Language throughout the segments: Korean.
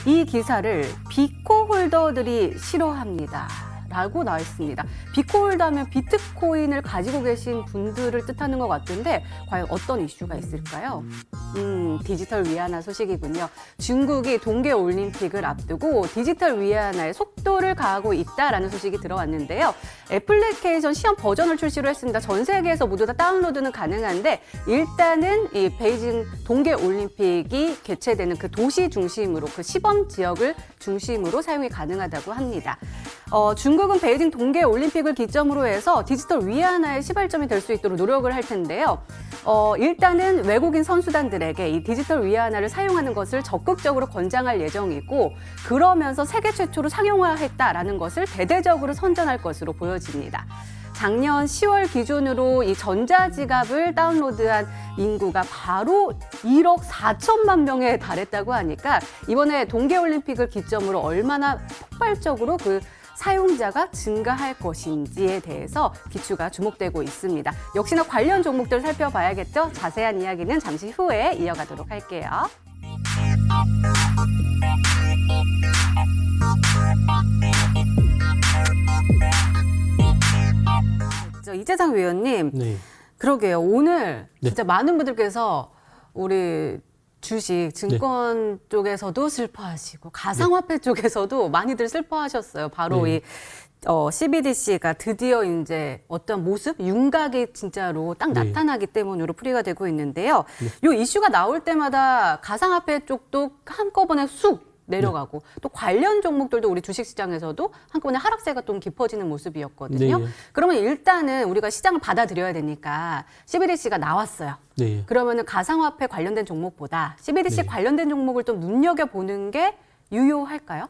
이 기사를 비코 홀더들이 싫어합니다. 라고 나와 있습니다. 비코 홀더하면 비트코인을 가지고 계신 분들을 뜻하는 것 같은데 과연 어떤 이슈가 있을까요? 디지털 위안화 소식이군요. 중국이 동계올림픽을 앞두고 디지털 위안화의 속도를 가하고 있다라는 소식이 들어왔는데요. 애플리케이션 시험 버전을 출시를 했습니다. 전 세계에서 모두 다 다운로드는 가능한데 일단은 이 베이징 동계올림픽이 개최되는 그 도시 중심으로 그 시범 지역을 중심으로 사용이 가능하다고 합니다. 중국은 베이징 동계올림픽을 기점으로 해서 디지털 위안화의 시발점이 될 수 있도록 노력을 할 텐데요. 일단은 외국인 선수단들에게 이 디지털 위안화를 사용하는 것을 적극적으로 권장할 예정이고 그러면서 세계 최초로 상용화했다라는 것을 대대적으로 선전할 것으로 보여집니다. 작년 10월 기준으로 이 전자지갑을 다운로드한 인구가 바로 1억 4천만 명에 달했다고 하니까 이번에 동계올림픽을 기점으로 얼마나 폭발적으로 그 사용자가 증가할 것인지에 대해서 기추가 주목되고 있습니다. 역시나 관련 종목들 살펴봐야겠죠? 자세한 이야기는 잠시 후에 이어가도록 할게요. 이재상 위원님, 네. 그러게요. 오늘 네. 진짜 많은 분들께서 우리 주식, 증권 쪽에서도 슬퍼하시고 가상화폐 쪽에서도 많이들 슬퍼하셨어요. 바로 네. 이 CBDC가 드디어 이제 어떤 모습, 윤곽이 진짜로 딱 네. 나타나기 때문으로 풀이가 되고 있는데요. 요 이슈가 나올 때마다 가상화폐 쪽도 한꺼번에 쑥 내려가고 또 관련 종목들도 우리 주식시장에서도 한꺼번에 하락세가 좀 깊어지는 모습이었거든요. 네. 그러면 일단은 우리가 시장을 받아들여야 되니까 CBDC가 나왔어요. 네. 그러면은 가상화폐 관련된 종목보다 CBDC 네. 관련된 종목을 좀 눈여겨보는 게 유효할까요?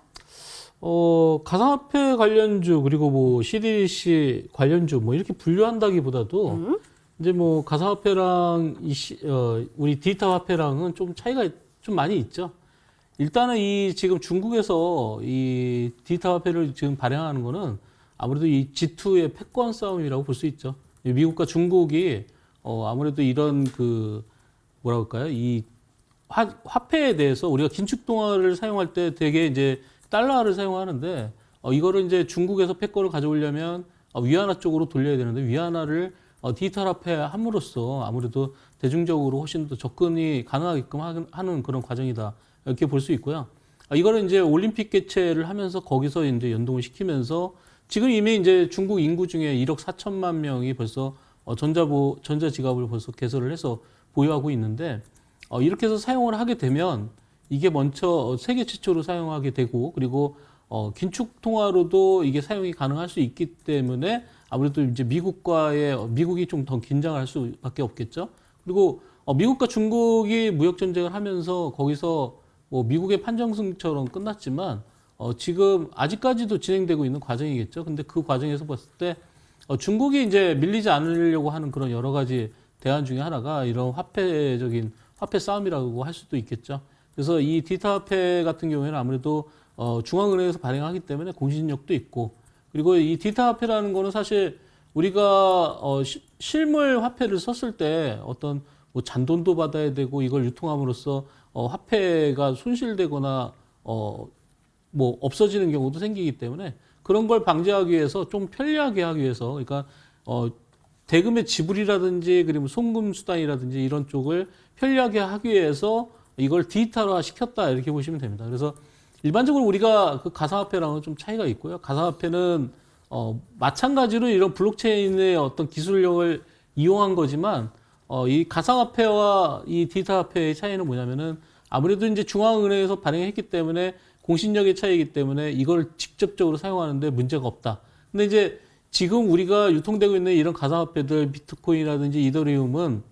가상화폐 관련주 그리고 뭐 CDC 관련주 뭐 이렇게 분류한다기보다도 이제 뭐 가상화폐랑 우리 디지털 화폐랑은 좀 차이가 좀 많이 있죠. 일단은 이 지금 중국에서 이 디지털 화폐를 지금 발행하는 거는 아무래도 이 G2의 패권 싸움이라고 볼 수 있죠. 미국과 중국이 아무래도 이런 그 뭐라 할까요? 이 화폐에 대해서 우리가 긴축 통화를 사용할 때 되게 이제 달러를 사용하는데 이거를 이제 중국에서 패권을 가져오려면 위안화 쪽으로 돌려야 되는데 위안화를 디지털 화폐 함으로써 아무래도 대중적으로 훨씬 더 접근이 가능하게끔 하는 그런 과정이다. 이렇게 볼 수 있고요. 이거를 이제 올림픽 개최를 하면서 거기서 이제 연동을 시키면서 지금 이미 이제 중국 인구 중에 1억 4천만 명이 벌써 전자지갑을 벌써 개설을 해서 보유하고 있는데 이렇게 해서 사용을 하게 되면 이게 먼저 세계 최초로 사용하게 되고 그리고 긴축 통화로도 이게 사용이 가능할 수 있기 때문에 아무래도 이제 미국이 좀 더 긴장할 수밖에 없겠죠. 그리고 미국과 중국이 무역 전쟁을 하면서 거기서 뭐 미국의 판정승처럼 끝났지만 지금 아직까지도 진행되고 있는 과정이겠죠. 근데 그 과정에서 봤을 때 중국이 이제 밀리지 않으려고 하는 그런 여러 가지 대안 중에 하나가 이런 화폐적인 화폐 싸움이라고 할 수도 있겠죠. 그래서 이 디지털 화폐 같은 경우에는 아무래도 중앙은행에서 발행하기 때문에 공신력도 있고 그리고 이 디지털 화폐라는 거는 사실 우리가 실물 화폐를 썼을 때 어떤 뭐 잔돈도 받아야 되고 이걸 유통함으로써 화폐가 손실되거나 뭐 없어지는 경우도 생기기 때문에 그런 걸 방지하기 위해서 좀 편리하게 하기 위해서 그러니까 대금의 지불이라든지 그리고 송금 수단이라든지 이런 쪽을 편리하게 하기 위해서 이걸 디지털화 시켰다 이렇게 보시면 됩니다. 그래서 일반적으로 우리가 그 가상화폐랑은 좀 차이가 있고요. 가상화폐는 마찬가지로 이런 블록체인의 어떤 기술력을 이용한 거지만 이 가상화폐와 이 디지털 화폐의 차이는 뭐냐면은 아무래도 이제 중앙은행에서 발행했기 때문에 공신력의 차이이기 때문에 이걸 직접적으로 사용하는데 문제가 없다. 근데 이제 지금 우리가 유통되고 있는 이런 가상화폐들 비트코인이라든지 이더리움은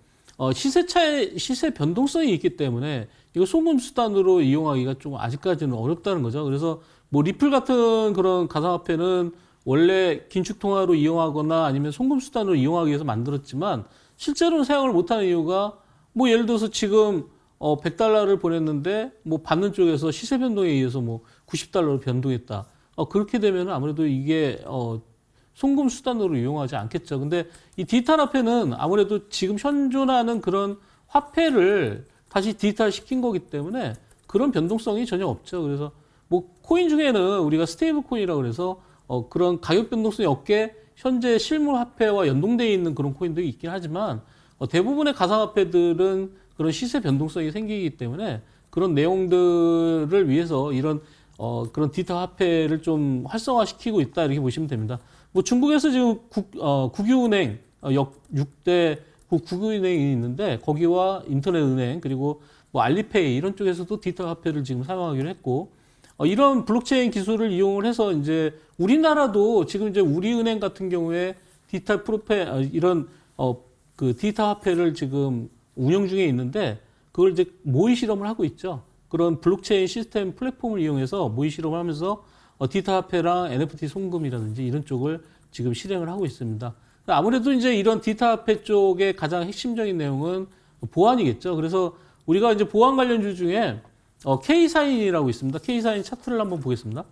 시세 변동성이 있기 때문에 이거 송금 수단으로 이용하기가 좀 아직까지는 어렵다는 거죠. 그래서 뭐 리플 같은 그런 가상화폐는 원래 긴축 통화로 이용하거나 아니면 송금 수단으로 이용하기 위해서 만들었지만 실제로는 사용을 못하는 이유가 뭐 예를 들어서 지금 100달러를 보냈는데 뭐 받는 쪽에서 시세 변동에 의해서 뭐 90달러로 변동했다. 그렇게 되면 아무래도 이게 송금 수단으로 이용하지 않겠죠. 근데 이 디지털 화폐는 아무래도 지금 현존하는 그런 화폐를 다시 디지털 시킨 거기 때문에 그런 변동성이 전혀 없죠. 그래서 뭐 코인 중에는 우리가 스테이블 코인이라고 그래서 그런 가격 변동성이 없게 현재 실물 화폐와 연동되어 있는 그런 코인도 있긴 하지만 대부분의 가상화폐들은 그런 시세 변동성이 생기기 때문에 그런 내용들을 위해서 이런 그런 디지털 화폐를 좀 활성화시키고 있다 이렇게 보시면 됩니다. 뭐 중국에서 지금 국유은행 6대 국유은행이 있는데 거기와 인터넷은행 그리고 뭐 알리페이 이런 쪽에서도 디지털 화폐를 지금 사용하기로 했고 이런 블록체인 기술을 이용을 해서 이제 우리나라도 지금 이제 우리은행 같은 경우에 디지털 이런 그 디지털 화폐를 지금 운영 중에 있는데 그걸 이제 모의 실험을 하고 있죠. 그런 블록체인 시스템 플랫폼을 이용해서 모의 실험을 하면서 디지털 화폐랑 NFT 송금이라든지 이런 쪽을 지금 실행을 하고 있습니다. 아무래도 이제 이런 디지털 화폐 쪽의 가장 핵심적인 내용은 보안이겠죠. 그래서 우리가 이제 보안 관련주 중에 K사인이라고 있습니다. K사인 차트를 한번 보겠습니다.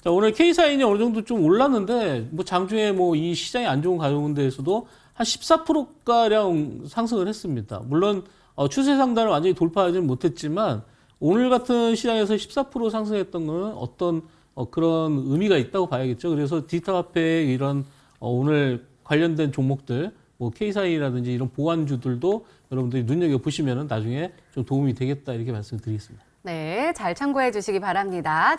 자, 오늘 K사인이 어느 정도 좀 올랐는데, 뭐 장중에 뭐 이 시장이 안 좋은 가운데에서도 한 14%가량 상승을 했습니다. 물론, 추세 상단을 완전히 돌파하지는 못했지만, 오늘 같은 시장에서 14% 상승했던 거는 어떤 그런 의미가 있다고 봐야겠죠. 그래서 디지털 화폐의 이런 오늘 관련된 종목들, 뭐 K사인이라든지 이런 보안주들도 여러분들이 눈여겨보시면 나중에 좀 도움이 되겠다 이렇게 말씀드리겠습니다. 네, 잘 참고해 주시기 바랍니다.